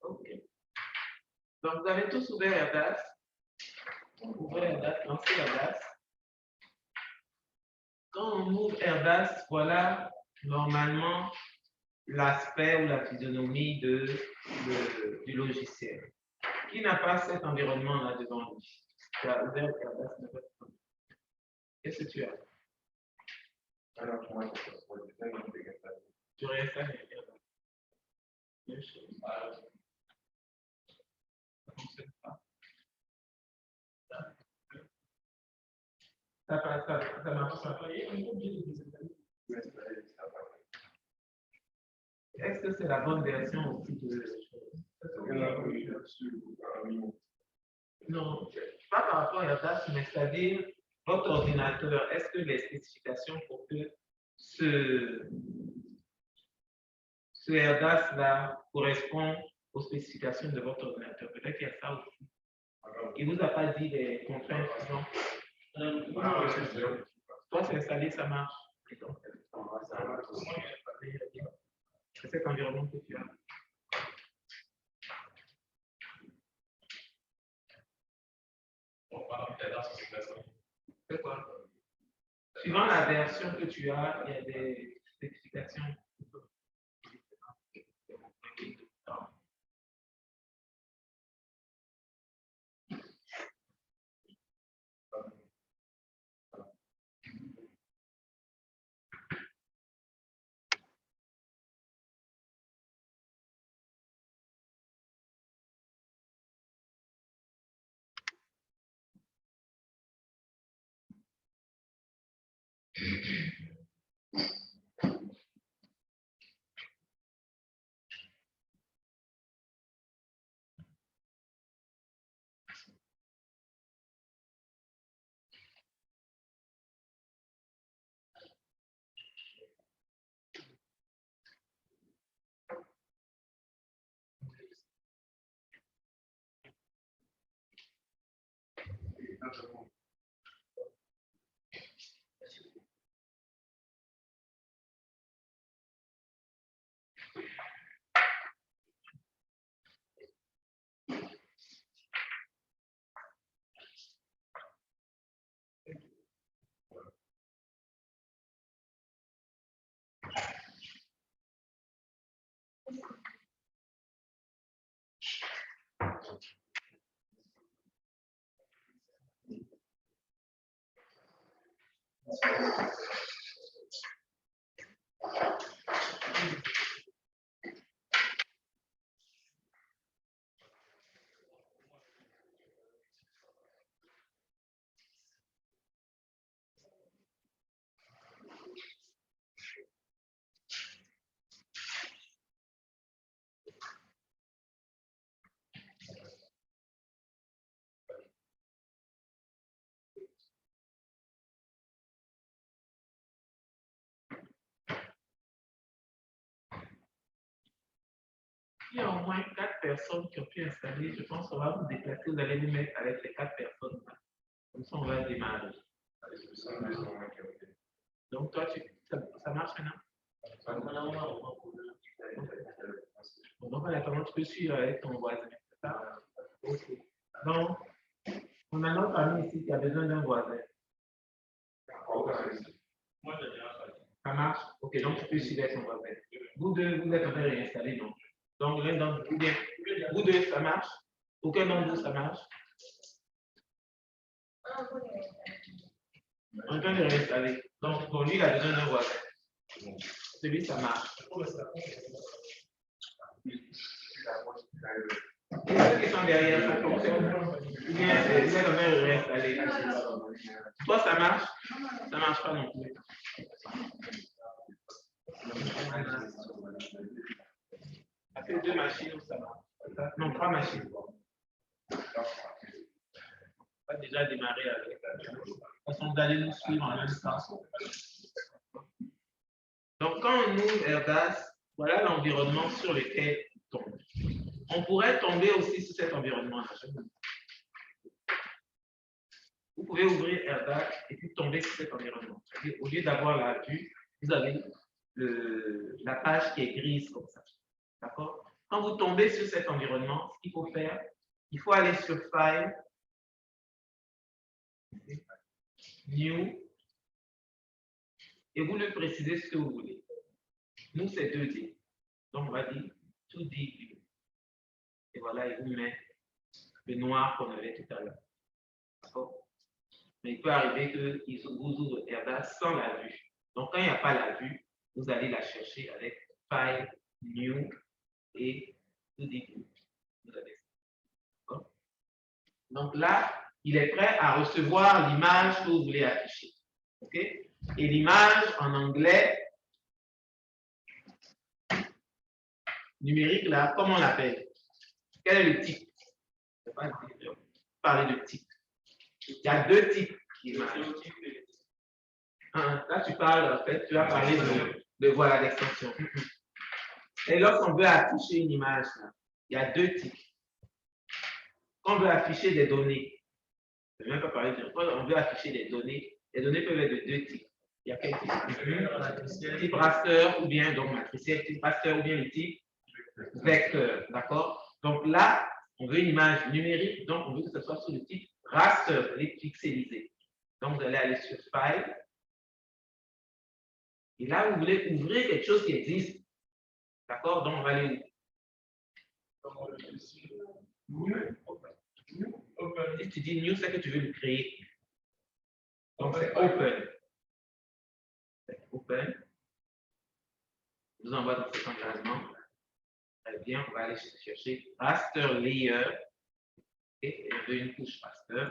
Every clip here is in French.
Ok. Donc, vous avez tous ouvert Airdas. Ouvrez Airdas, lancez Airdas. Quand on ouvre Airdas, voilà normalement l'aspect ou la physionomie du logiciel. Qui n'a pas cet environnement-là devant lui? Tu as ouvert Airdas. Qu'est-ce que tu as? Tu réinstalles Airdas. Même chose. Ça ne fonctionne pas. Ça marche pas. Est-ce que c'est la bonne version aussi de... Non, pas par rapport à Airdas, mais c'est-à-dire votre ordinateur. Est-ce que les spécifications pour que ce Airdas-là correspond aux spécifications de votre ordinateur? Peut-être qu'il y a ça aussi. Il ne vous a pas dit les contraintes, non? Toi, c'est installé, ça marche. C'est cet environnement que tu as. C'est quoi? Suivant la version que tu as, il y a des spécifications. Il y a au moins 4 personnes qui ont pu installer. Je pense qu'on va vous déplacer. Vous allez vous mettre avec les 4 personnes. Comme ça, on va démarrer. Donc, toi, ça marche maintenant? Donc, en attendant, tu peux suivre avec ton voisin. C'est ça? Ok. Donc, on a un autre ami ici qui a besoin d'un voisin. Ça marche? Ok, donc tu peux suivre avec ton voisin. Vous deux, vous êtes en train de réinstaller, non? Donc, l'un d'entre vous, vous deux, ça marche? Aucun d'entre vous, ça marche? On est en train de réinstaller. Donc, pour lui, il a besoin d'un voisin. Celui, ça marche. Et ceux qui sont derrière, ça fonctionne. Ou bien, vous êtes en train de réinstaller. Toi, ça marche? Ça ne marche pas non plus. Ça fait 2 machines où ça marche. Non, 3 machines. On va déjà démarrer avec. De toute façon, vous allez nous suivre en même temps. Donc, quand on ouvre Airdas, voilà l'environnement sur lequel on tombe. On pourrait tomber aussi sur cet environnement-là. Vous pouvez ouvrir Airdas et puis tomber sur cet environnement. Au lieu d'avoir la vue, vous avez la page qui est grise comme ça. D'accord? Quand vous tombez sur cet environnement, ce qu'il faut faire, il faut aller sur File, New, et vous lui précisez ce que vous voulez. Nous, c'est 2D. Donc, on va dire 2D View. Et voilà, il vous met le noir qu'on avait tout à l'heure. D'accord? Mais il peut arriver qu'il vous ouvre Airdas sans la vue. Donc, quand il n'y a pas la vue, vous allez la chercher avec File, New et 2D View. Vous avez ça. Donc là, il est prêt à recevoir l'image que vous voulez afficher. OK? Et l'image en anglais, numérique, là, comment on l'appelle? Quel est le type? Je ne vais pas parler de type. Il y a deux types d'images. Là, tu parles, en fait, tu vas parler de voilà, d'extension. Et lorsqu'on veut afficher une image, là, il y a deux types. Quand on veut afficher des données, je ne vais même pas parler de quand on veut afficher des données, les données peuvent être de deux types. Il y a quel type? Type raster ou bien donc matriciel, type raster ou bien le type vecteur. D'accord? Donc là, on veut une image numérique, donc on veut que ce soit sur le type raster, les pixelisés. Donc vous allez aller sur File. Et là, vous voulez ouvrir quelque chose qui existe. D'accord? Donc on va aller où? Si tu dis new, c'est que tu veux le créer. Donc c'est open. Open. Je vous envoie dans cet environnement. Très bien, on va aller chercher raster layer. Et on veut une couche raster.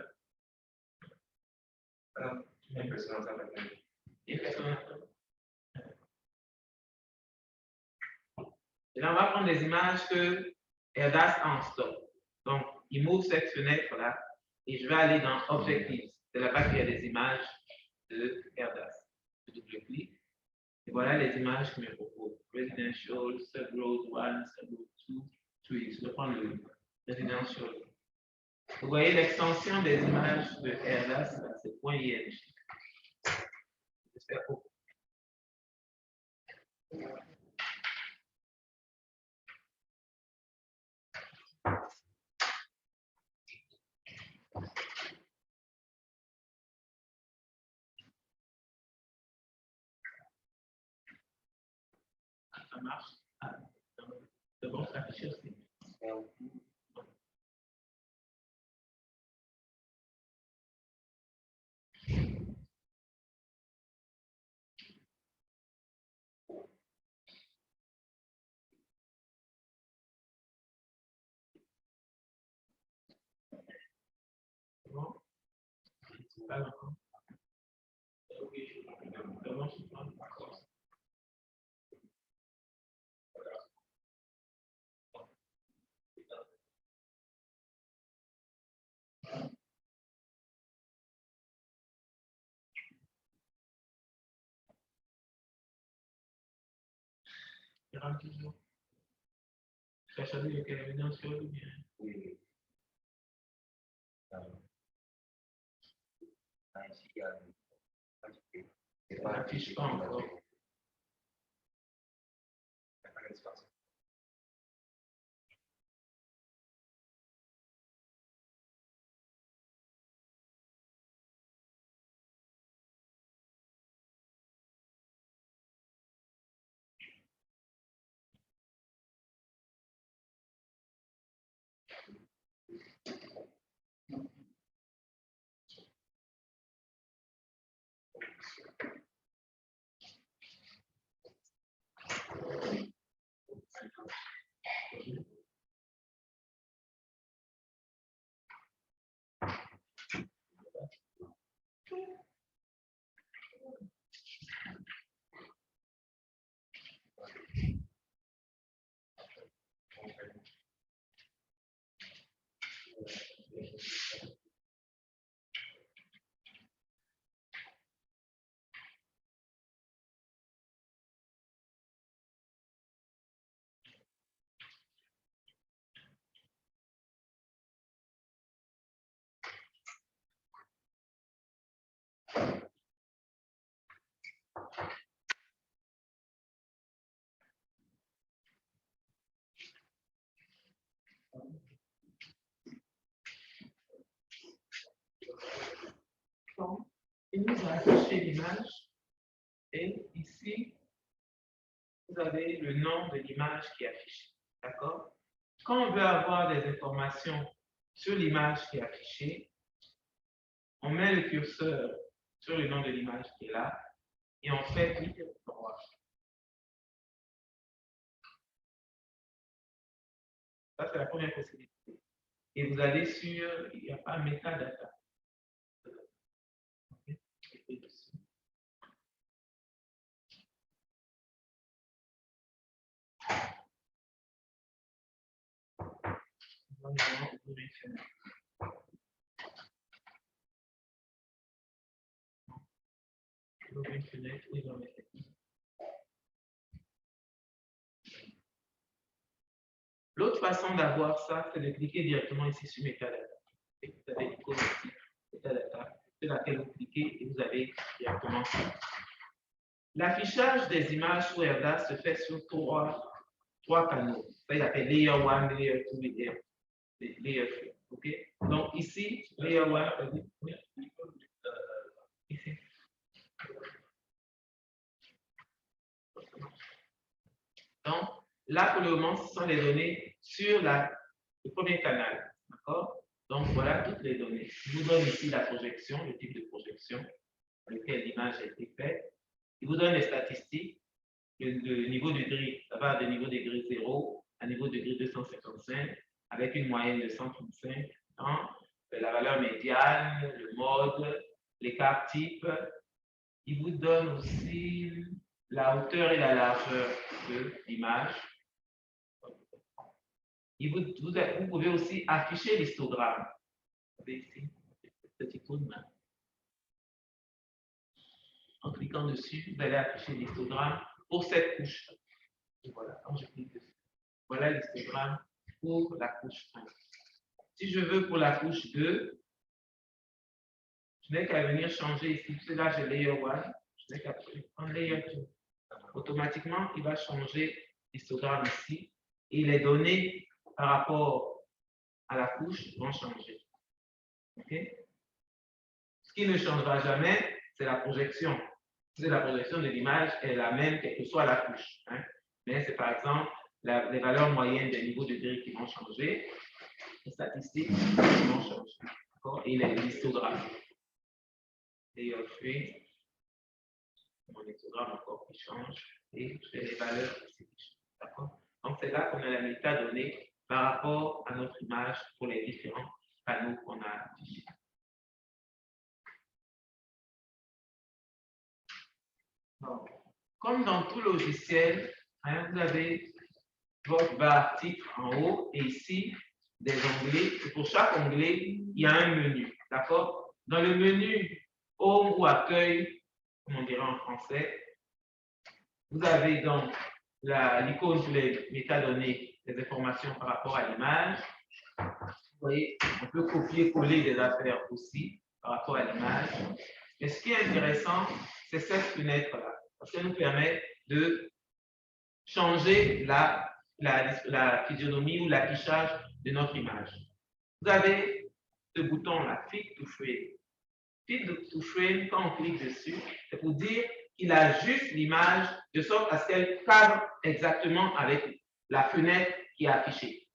Et là, on va prendre des images que Airdas a en stock. Donc, il m'ouvre cette fenêtre-là et je vais aller dans Objectives. C'est là-bas qu'il y a des images de Airdas. Je double-clique. Et voilà les images qu'il me propose. Residential, Subroad 1, Subroad 2, 3. Je vais prendre le Residential. Vous voyez l'extension des images de Airdas, c'est .img. J'espère que ça marche. C'est bon, ça affiche aussi. Bon. C'est pas encore. Ok, comment je prends d'accord. Il rame toujours. Tu as choisi lequel Residential ou bien? Oui. Ça n'affiche pas encore. va afficher l'image et ici, vous avez le nom de l'image qui est affichée. D'accord? Quand on veut avoir des informations sur l'image qui est affichée, on met le curseur sur le nom de l'image qui est là et on fait clic droit. Ça, c'est la première possibilité. Et vous allez sur, il n'y a pas metadata. Okay. L'autre façon d'avoir ça, c'est de cliquer directement ici sur Metadata. Et vous avez l'icône ici, Metadata, sur laquelle vous cliquez et vous avez directement ça. L'affichage des images sur Erdas se fait sur trois canaux. Ça, il appelle Layer 1, Layer 2, Layer 3. Okay? Donc ici, Layer 1, ici. Donc, là, pour le moment, ce sont les données sur le premier canal. D'accord? Donc, voilà toutes les données. Je vous donne ici la projection, le type de projection dans lequel l'image a été faite. Il vous donne les statistiques, le niveau de grille. Ça va de niveau de grille 0 à niveau de grille 255, avec une moyenne de 135. Hein? La valeur médiane, le mode, l'écart type. Il vous donne aussi la hauteur et la largeur de l'image. Vous pouvez aussi afficher l'histogramme. Vous avez ici, cette icône là. En cliquant dessus, vous allez afficher l'histogramme pour cette couche. Et voilà, quand je clique dessus. Voilà l'histogramme pour la couche 1. Si je veux pour la couche 2, je n'ai qu'à venir changer ici. Parce que là, j'ai Layer 1. Je n'ai qu'à prendre Layer 2. Automatiquement, il va changer l'histogramme ici. Et les données par rapport à la couche vont changer. Okay? Ce qui ne changera jamais, c'est la projection. La projection de l'image est la même, quelle que soit la couche. Hein? Mais c'est par exemple les valeurs moyennes des niveaux de grille qui vont changer, les statistiques qui vont changer. Et l'histogramme. Et mon histogramme encore qui change et les valeurs qui changent. Donc c'est là qu'on a la métadonnée par rapport à notre image pour les différents panneaux qu'on a affichés. Donc, comme dans tout logiciel, hein, vous avez votre barre titre en haut et ici des onglets. Et pour chaque onglet, il y a un menu. D'accord? Dans le menu Home ou Accueil, comme on dirait en français, vous avez donc l'icône pour les métadonnées, les informations par rapport à l'image. Vous voyez, on peut copier-coller des affaires aussi par rapport à l'image. Mais ce qui est intéressant, c'est cette fenêtre-là, parce qu'elle nous permet de changer la physionomie ou l'affichage de notre image. Vous avez ce bouton-là, Fit to Frame. Fit to Frame, quand on clique dessus, c'est pour dire qu'il ajuste l'image de sorte à ce qu'elle cadre exactement avec la fenêtre qui est affichée.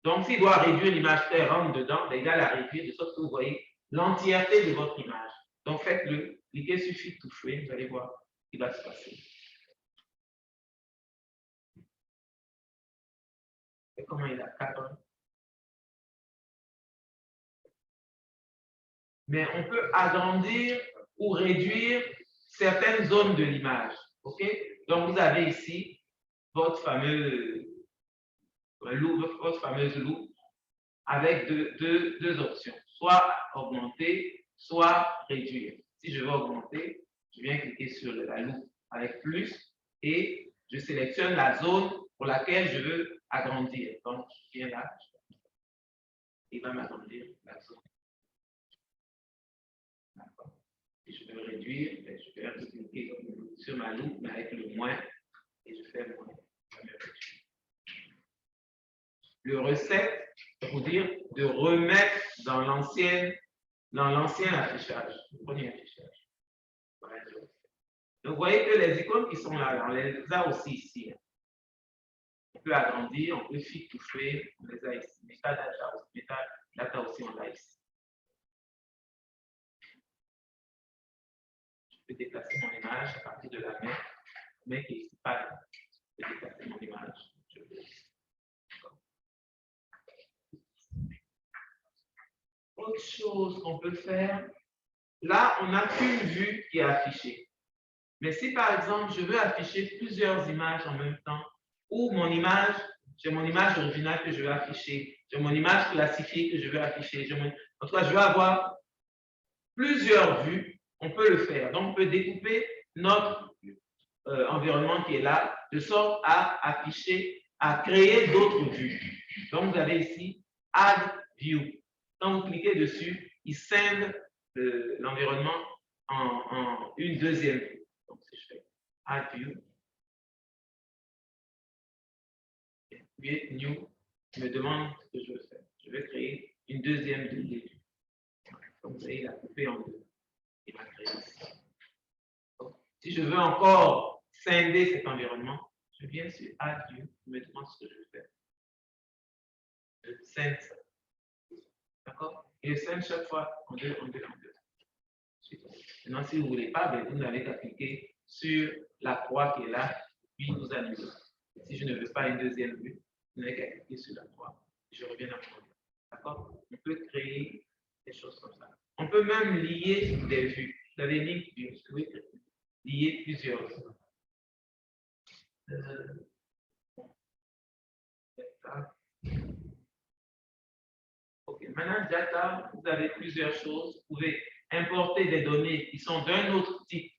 Donc, s'il doit réduire l'image qu'elle rentre dedans, il va la réduire de sorte que vous voyez l'entièreté de votre image. Donc, faites-le, cliquez sur Fit to Frame, vous allez voir ce qui va se passer. Et comment il a cadré. Mais on peut agrandir ou réduire certaines zones de l'image. OK? Donc, vous avez ici votre fameuse loupe avec deux options. Soit augmenter, soit réduire. Si je veux augmenter, je viens cliquer sur la loupe avec plus et je sélectionne la zone pour laquelle je veux agrandir. Donc, je viens là. Il va m'agrandir la zone. D'accord. Et je vais réduire, je vais cliquer sur ma loupe, mais avec le moins, et je fais moins. Le reset, c'est pour dire de remettre dans l'ancien affichage, le premier affichage. Donc, vous voyez que les icônes qui sont là, on les a aussi ici. On peut agrandir, on peut toucher, on les a ici. Metadata aussi, on l'a ici. Je peux déplacer mon image à partir de la main, mais qui n'est ici pas là. Je peux déplacer mon image. Autre chose qu'on peut faire, là, on n'a qu'une vue qui est affichée. Mais si par exemple, je veux afficher plusieurs images en même temps, ou mon image, j'ai mon image originale que je veux afficher, j'ai mon image classifiée que je veux afficher, en tout cas, je veux avoir plusieurs vues, on peut le faire. Donc, on peut découper notre environnement qui est là, de sorte à afficher, à créer d'autres vues. Donc, vous avez ici Add View. Quand vous cliquez dessus, il scinde l'environnement en une deuxième vue. Donc, si je fais Add View, Create New, il me demande ce que je veux faire. Je vais créer une deuxième vue. Donc, vous voyez, il a coupé en deux. Il m'a créé ici. Donc, si je veux encore scinder cet environnement, je viens sur Add View, il me demande ce que je veux faire. Je scinde ça. D'accord? Et je scinde chaque fois en deux, en deux, en deux. Maintenant, si vous ne voulez pas, vous n'avez qu'à cliquer sur la croix qui est là, puis vous annulez. Si je ne veux pas une deuxième vue, vous n'avez qu'à cliquer sur la croix. Je reviens à mon. D'accord? On peut créer des choses comme ça. On peut même lier des vues. Vous avez une vue, vous pouvez lier plusieurs. Ok, maintenant, data, vous avez plusieurs choses. Vous pouvez importer des données qui sont d'un autre type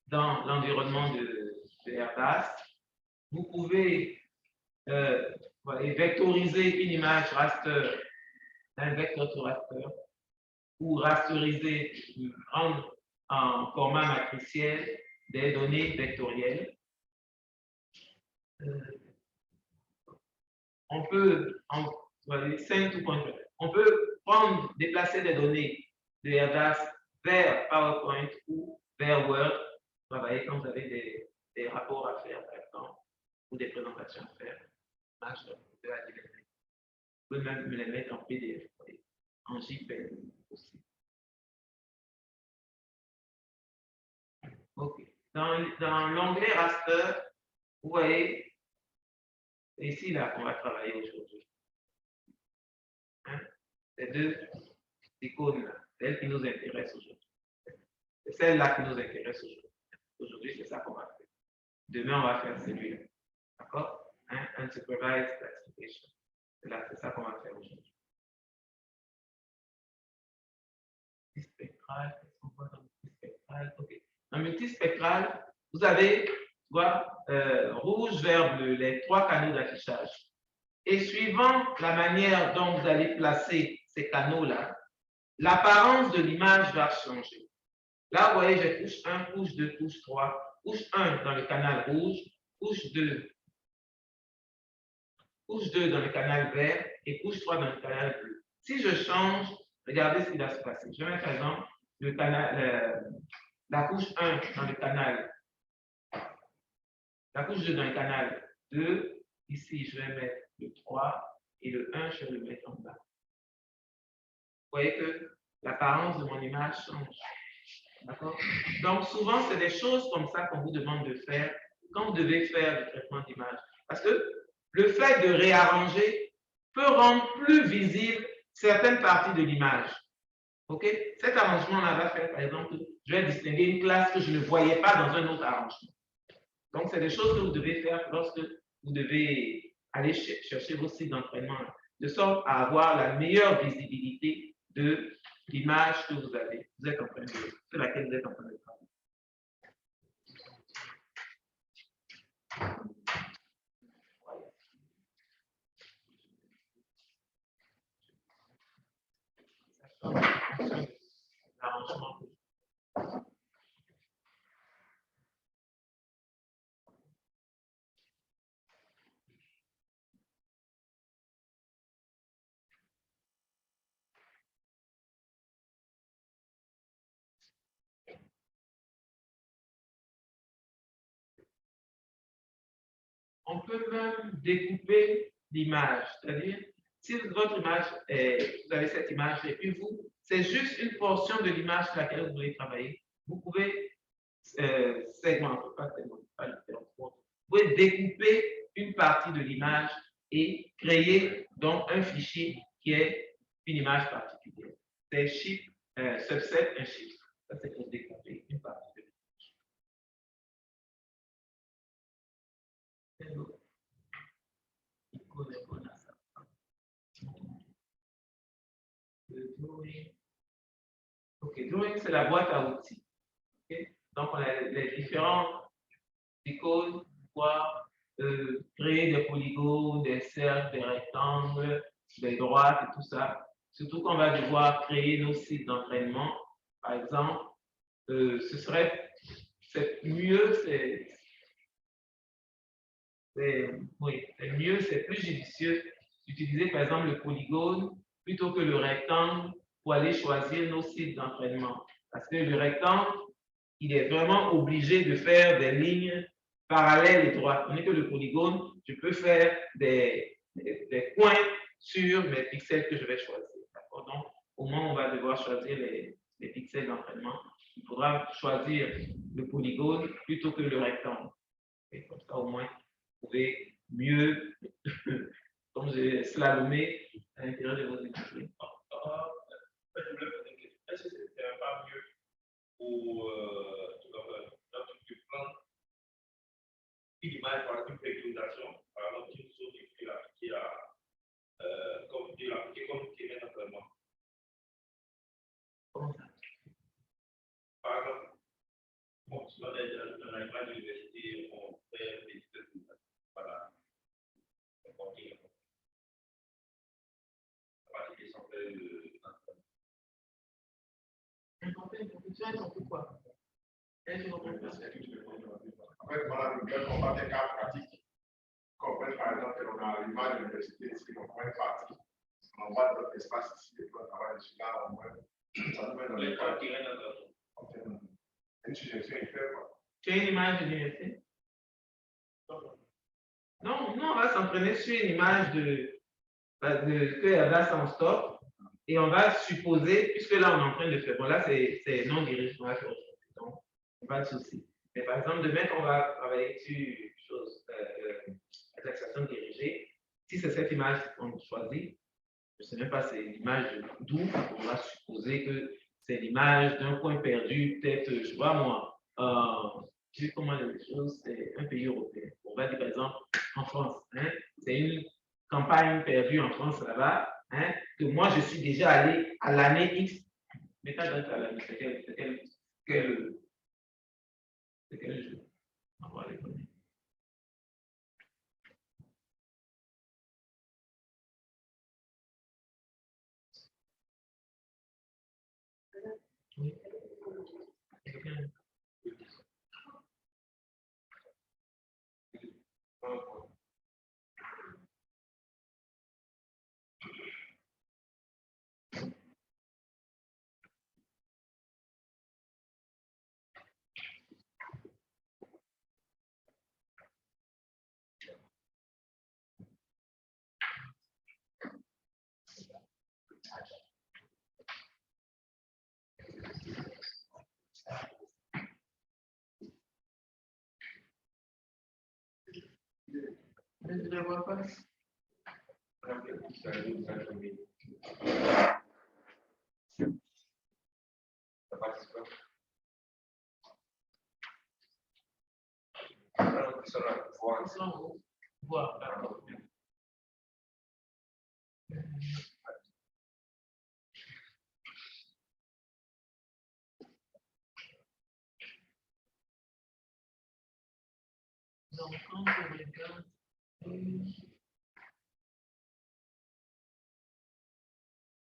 dans l'environnement de Airbus. Vous pouvez vectoriser une image raster, un vecteur to raster, ou rasteriser, rendre en format matriciel des données vectorielles. On peut, on peut prendre, déplacer des données de Airbus vers PowerPoint ou vers Word. Travailler quand vous avez des rapports à faire, par exemple, ou des présentations à faire. Vous pouvez même me les mettre en PDF, en JPEG aussi. OK. Dans l'onglet raster, vous voyez, c'est ici là qu'on va travailler aujourd'hui. Hein? Ces deux icônes-là, celles qui nous intéressent aujourd'hui. C'est celle-là qui nous intéresse aujourd'hui. Aujourd'hui, c'est ça qu'on va faire. Demain, on va faire celui-là. D'accord? Hein? Unsupervised classification. C'est ça qu'on va faire aujourd'hui. Multispectral, qu'est-ce qu'on voit dans multispectral? OK. Dans multispectral, vous avez rouge, vert, bleu, les trois canaux d'affichage. Et suivant la manière dont vous allez placer ces canaux-là, l'apparence de l'image va changer. Là, vous voyez, j'ai couche 1, couche 2, couche 3, couche 1 dans le canal rouge, couche 2 dans le canal vert et couche 3 dans le canal bleu. Si je change, regardez ce qui va se passer. Je vais mettre par exemple le canal, la couche 1 dans le canal, la couche 2 dans le canal 2. Ici, je vais mettre le 3 et le 1, je vais le mettre en bas. Vous voyez que l'apparence de mon image change. D'accord? Donc, souvent, c'est des choses comme ça qu'on vous demande de faire quand vous devez faire du traitement d'image. Parce que le fait de réarranger peut rendre plus visible certaines parties de l'image. OK? Cet arrangement-là va faire, par exemple, je vais distinguer une classe que je ne voyais pas dans un autre arrangement. Donc, c'est des choses que vous devez faire lorsque vous devez aller chercher vos sites d'entraînement, de sorte à avoir la meilleure visibilité de l'image que vous avez. Vous êtes en train de, sur laquelle vous êtes en train de travailler. L'arrangement on peut même découper l'image. C'est-à-dire, si votre image est, vous avez cette image et puis vous, c'est juste une portion de l'image sur laquelle vous voulez travailler, vous pouvez segmenter, pas le terme, vous pouvez découper une partie de l'image et créer donc un fichier qui est une image particulière. C'est chip, subset, un chip. Ça, c'est pour découper une partie de l'image. Ok, Drawing, c'est la boîte à outils. Okay? Donc, on a les différents icônes pour pouvoir créer des polygones, des cercles, des rectangles, des droites et tout ça. Surtout qu'on va devoir créer nos sites d'entraînement. Par exemple, ce serait mieux, c'est plus judicieux d'utiliser par exemple le polygone plutôt que le rectangle pour aller choisir nos sites d'entraînement. Parce que le rectangle, il est vraiment obligé de faire des lignes parallèles et droites. Tandis que le polygone, je peux faire des points sur mes pixels que je vais choisir. Donc, au moins, on va devoir choisir les pixels d'entraînement. Il faudra choisir le polygone plutôt que le rectangle. Et comme ça, au moins, vous pouvez mieux, comme j'ai slalomé à l'intérieur de vos images. Est-ce que ce serait pas mieux pour lorsque tu prends une image par une préconisation, par exemple, une chose que tu l'appliques comme tu l'appliques comme tu mets naturellement. Par exemple, bon, dans l'image de l'université, on fait des études. Voilà. Pourquoi? En fait, voilà, nous voulons combattre un cas pratique. Comme par exemple, on a l'image de l'université ici, on prend une partie, on voit notre espace ici, et puis on travaille dessus là, au moins, ça nous met dans les cas. Une suggestion, il fait quoi? Tu as une image de l'université? Non, on va s'entraîner sur une image que Yada en stop et on va supposer, puisque là on est en train de faire, bon là c'est non dirigé, on va faire autre chose, donc pas de souci. Mais par exemple, demain on va travailler sur une chose, la taxation dirigée. Si c'est cette image qu'on choisit, je ne sais même pas c'est l'image d'où, on va supposer que c'est l'image d'un coin perdu, peut-être, je vois moi, tu sais comment les choses, c'est un pays européen. On va dire par exemple en France, hein, c'est une campagne perdue en France là-bas, hein, que moi je suis déjà allé à l'année X. Mais quand j'entre à l'année, c'est quel jeu? On va les connaître. Oui. Je ne la vois pas. Donc, quand on regarde,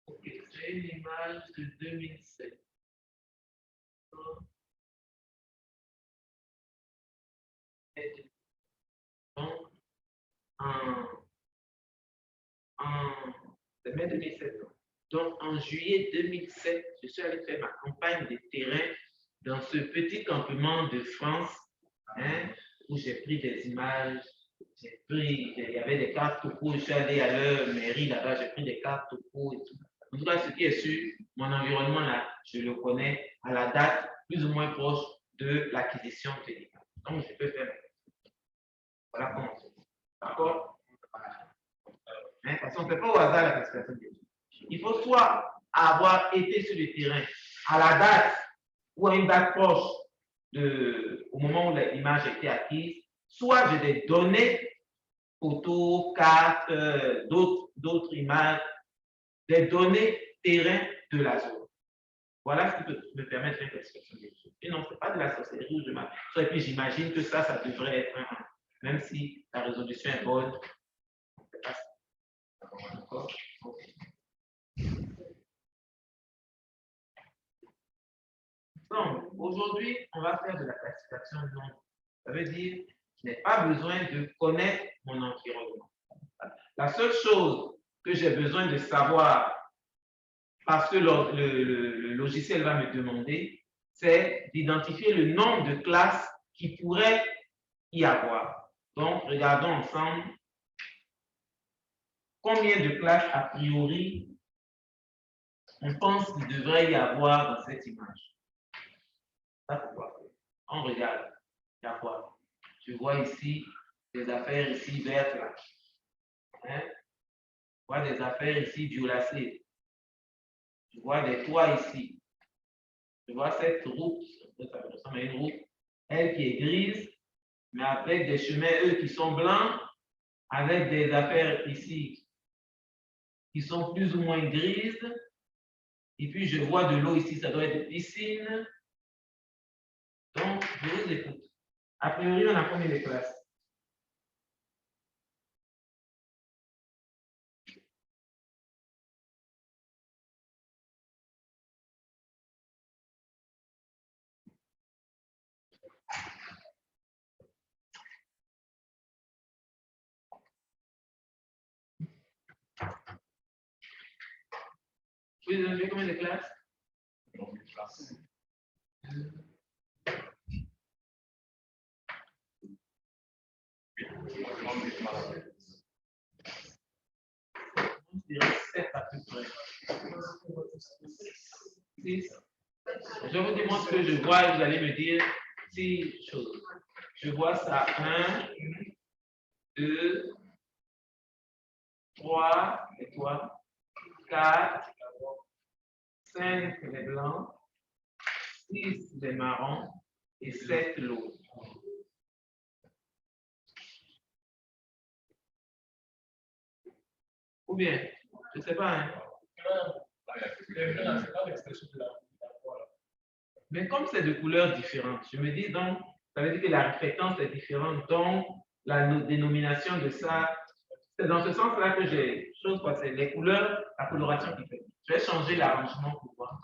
ok, c'est une image de 2007. Donc, c'est mai 2007. Donc, en juillet 2007, je suis allé faire ma campagne de terrain dans ce petit campement de France, hein, où j'ai pris des images il y avait des cartes topo, je suis allé à leur mairie là-bas, j'ai pris des cartes topo et tout. En tout cas, ce qui est sûr, mon environnement là, je le connais à la date plus ou moins proche de l'acquisition de l'image. Donc, je peux faire. Voilà comment c'est. D'accord? Hein, parce qu'on ne fait pas au hasard la classification des choses. Il faut soit avoir été sur le terrain à la date ou à une date proche au moment où l'image a été acquise, soit j'ai des données, photos, cartes, d'autres images, des données terrain de la zone. Voilà ce qui peut me permettre de faire une classification des choses. Et non, ce n'est pas de la sorcellerie ou de ma. Et puis j'imagine que ça devrait être un 1, même si la résolution est bonne. C'est pas ça. D'accord? Okay. Donc, aujourd'hui, on va faire de la classification de nombres. Ça veut dire que je n'ai pas besoin de connaître mon environnement. La seule chose que j'ai besoin de savoir, parce que le logiciel va me demander, c'est d'identifier le nombre de classes qui pourrait y avoir. Donc, regardons ensemble combien de classes a priori on pense qu'il devrait y avoir dans cette image. Ça, pourquoi? On regarde. Il y a quoi? Je vois ici des affaires ici vertes là. Hein? Je vois des affaires ici violacées. Je vois des toits ici. Je vois cette route, ça ressemble à une route, elle qui est grise, mais avec des chemins, eux, qui sont blancs, avec des affaires ici qui sont plus ou moins grises. Et puis, je vois de l'eau ici, ça doit être piscine. Donc, je vous écoute. A priori, on a combien de classes? Vous avez combien de classes? Je dirais 7 à peu près. 6. Je vous démontre ce que je vois et vous allez me dire 6 choses. Je vois ça 1, 2, 3, et toi? 4, 5 les blancs, 6 les marrons et 7 l'autre. Ou bien, je ne sais pas. Hein? Mais comme c'est de couleurs différentes, je me dis donc, ça veut dire que la fréquence est différente, donc la dénomination de ça, c'est dans ce sens-là que j'ai chose quoi, c'est les couleurs, la coloration qui fait. Je vais changer l'arrangement pour voir.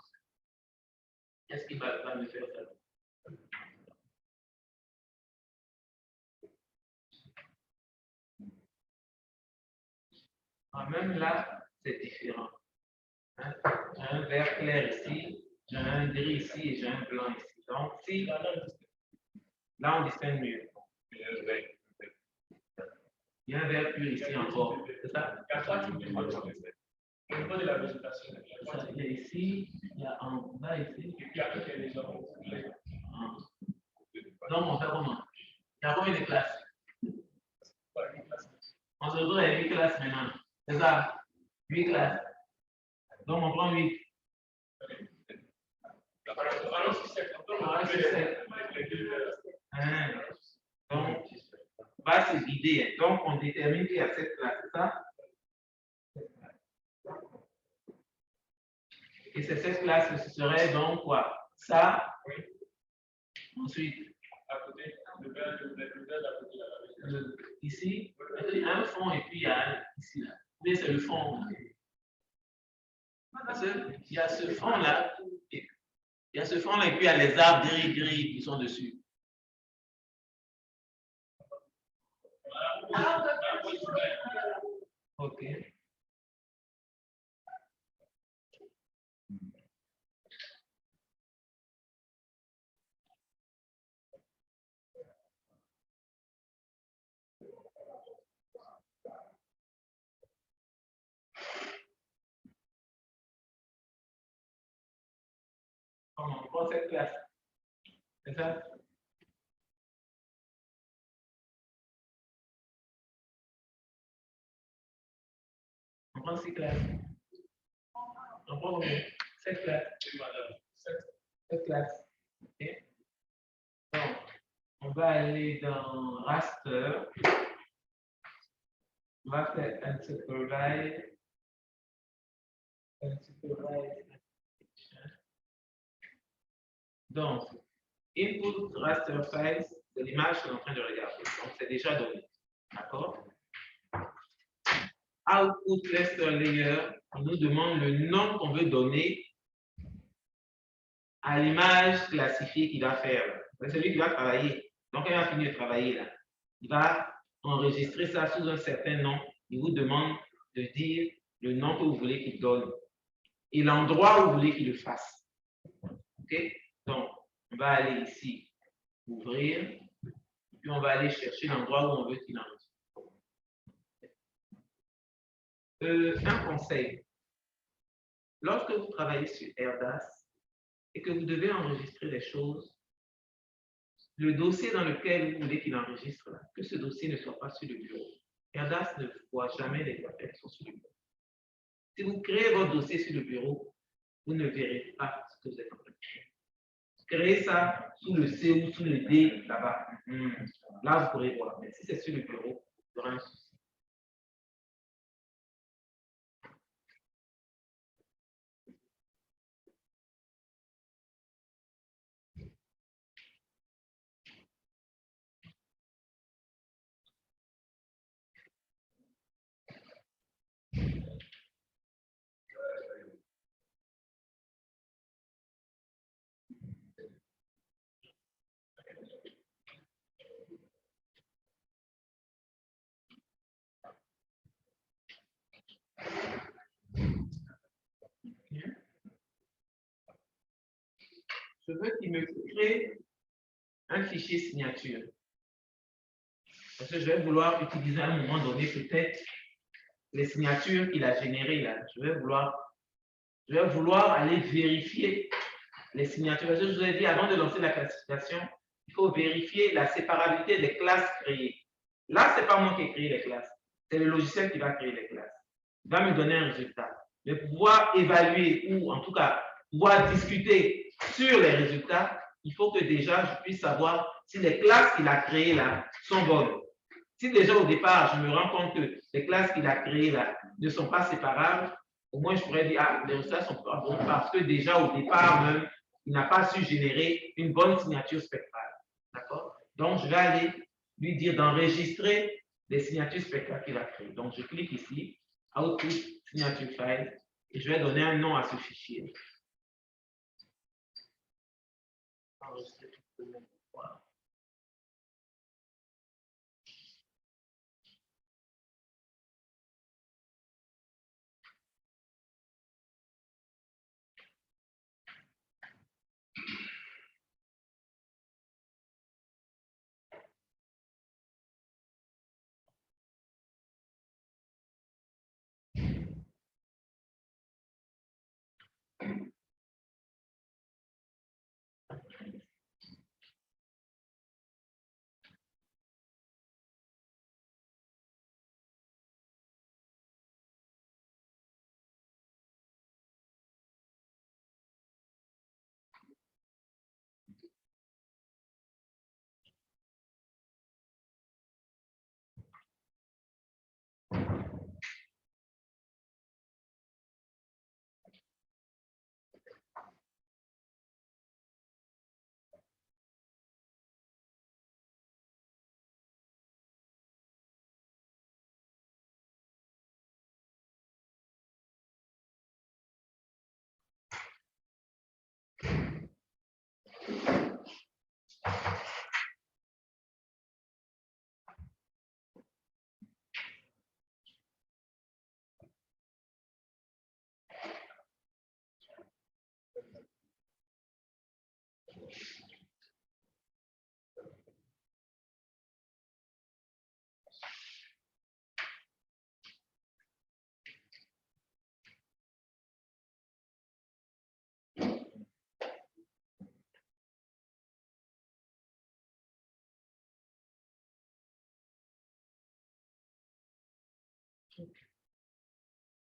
Qu'est-ce qui va me faire ça? Ah, même là, c'est différent. Hein? J'ai un vert clair ici, j'ai un gris ici et j'ai un blanc ici. Donc, si là, on distingue mieux. Il y a un vert pur ici encore. C'est ça? Au niveau de la végétation. Il y a ici, il y a en bas ici. Et puis après, il y a les gens. Donc, on fait comment? Il y a combien de classes? On se retrouve avec 8 classes maintenant. C'est ça? 8 classes. Donc, on prend 8. Alors, si c'est donc, va se vider. Donc, on détermine qu'il y a 7 classes. C'est ça? Et ces 7 classes, ce serait donc quoi? Ça. Ensuite. à côté, le vert à côté. Ici, il y a un fond et puis il y a ici là. Mais c'est le fond. Parce qu'il y a ce fond là. Il y a ce fond là et puis il y a les arbres gris qui sont dessus. Ok. On prend cette classe. C'est ça? On prend 6 classes. On prend 7 classes. 7 classes. Okay. Donc, on va aller dans raster. On va faire unsupervised. Donc, input raster files, c'est l'image qu'on est en train de regarder. Donc, c'est déjà donné. D'accord? Output raster layer, il nous demande le nom qu'on veut donner à l'image classifiée qu'il va faire. C'est celui qui va travailler. Donc, quand il va finir de travailler là, il va enregistrer ça sous un certain nom. Il vous demande de dire le nom que vous voulez qu'il donne et l'endroit où vous voulez qu'il le fasse. OK? Donc, on va aller ici, ouvrir, puis on va aller chercher l'endroit où on veut qu'il enregistre. Un conseil. Lorsque vous travaillez sur Airdas et que vous devez enregistrer des choses, le dossier dans lequel vous voulez qu'il enregistre, là, que ce dossier ne soit pas sur le bureau. Airdas ne voit jamais les affaires qui sont sur le bureau. Si vous créez votre dossier sur le bureau, vous ne verrez pas ce que vous êtes en train de faire. Créez ça sous le C ou sous le D là-bas. Là, vous pourrez voir. Mais si c'est sur le bureau, il y aura un souci. Je veux qu'il me crée un fichier signature. Parce que je vais vouloir utiliser à un moment donné peut-être les signatures qu'il a générées là. Je vais vouloir aller vérifier les signatures. Parce que je vous ai dit, avant de lancer la classification, il faut vérifier la séparabilité des classes créées. Là, ce n'est pas moi qui ai créé les classes. C'est le logiciel qui va créer les classes. Il va me donner un résultat. Mais pour pouvoir évaluer ou en tout cas pouvoir discuter sur les résultats, il faut que déjà je puisse savoir si les classes qu'il a créées là sont bonnes. Si déjà au départ, je me rends compte que les classes qu'il a créées là ne sont pas séparables, au moins je pourrais dire, ah, les résultats sont pas bons parce que déjà au départ même, il n'a pas su générer une bonne signature spectrale. D'accord? Donc, je vais aller lui dire d'enregistrer les signatures spectrales qu'il a créées. Donc, je clique ici, Output Signature File, et je vais donner un nom à ce fichier. Voilà.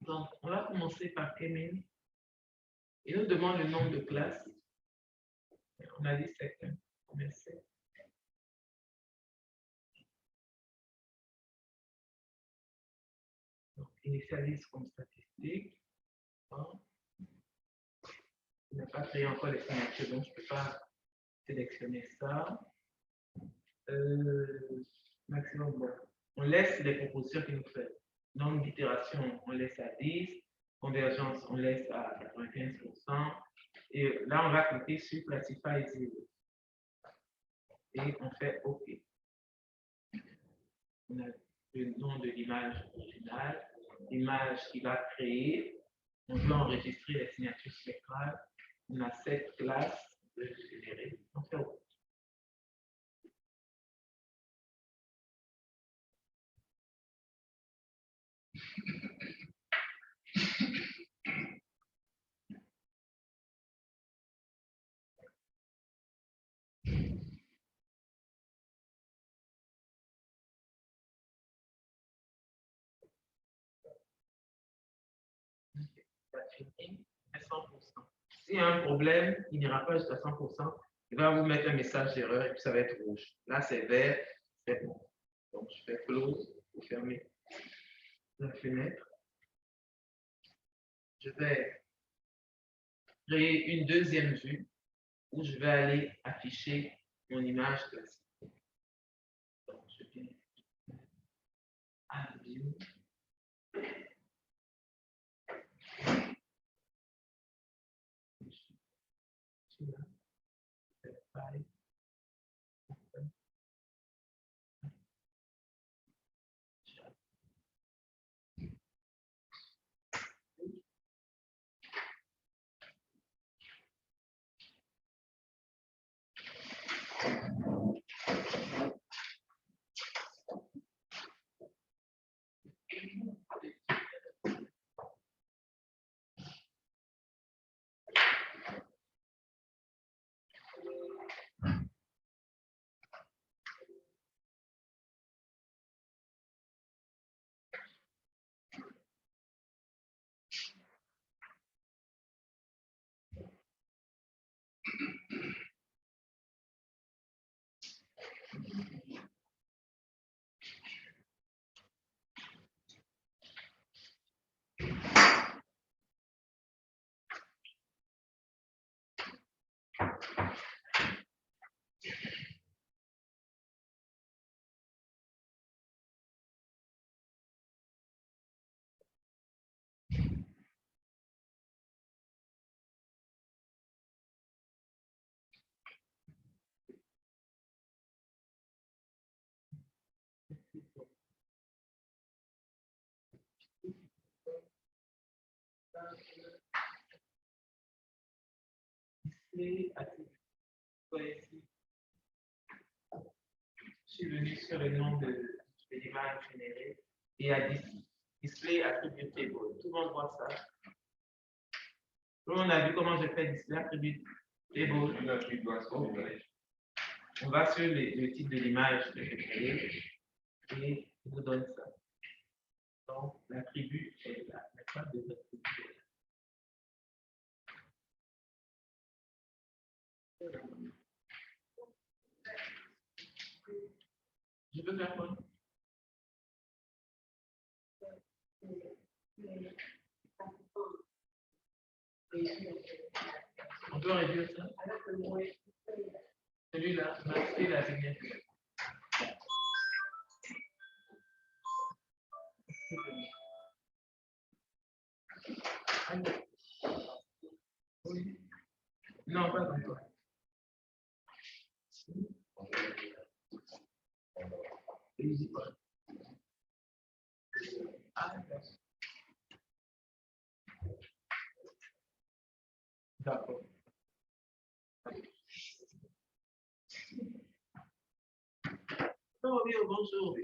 Donc, on va commencer par Kémine. Il nous demande le nombre de classes. On a dit 7. Combien c'est? Donc, initialise comme statistique. Il n'a pas créé encore les signatures, donc je ne peux pas sélectionner ça. Maximum, bon. On laisse les propositions qu'il nous fait. Nombre d'itérations, on laisse à 10. Convergence, on laisse à 95%. Et là, on va cliquer sur Classify 0. Et on fait OK. On a le nom de l'image originale, l'image qu'il va créer. On veut enregistrer les signatures spectrales. On a 7 classes de générer. On fait OK. À 100%. S'il y a un problème, il n'ira pas jusqu'à 100%. Il va vous mettre un message d'erreur et puis ça va être rouge. Là, c'est vert, c'est bon. Donc, je fais close pour fermer la fenêtre. Je vais créer une deuxième vue où je vais aller afficher mon image classique. Donc, je viens à view. Display attribut. Ici, je suis venu sur le nom de l'image générée et à display attribut table. Tout le monde voit ça. Tout le monde a vu comment je fais display attribut table. On va sur le type de l'image que j'ai créée et je vous donne ça. Donc, l'attribut est là. La classe des attributs est là. Je peux faire quoi? On peut réduire ça? Celui-là, masquer la signature. Oui. Non, pas encore. D'accord. Oh, oui, bonjour.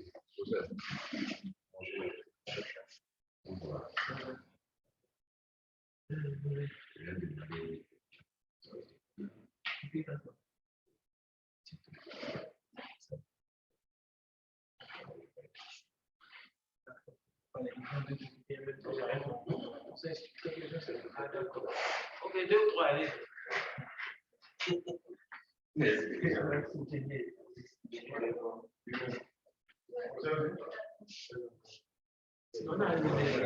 Ok, 2 ou 3, allez. On a une idée.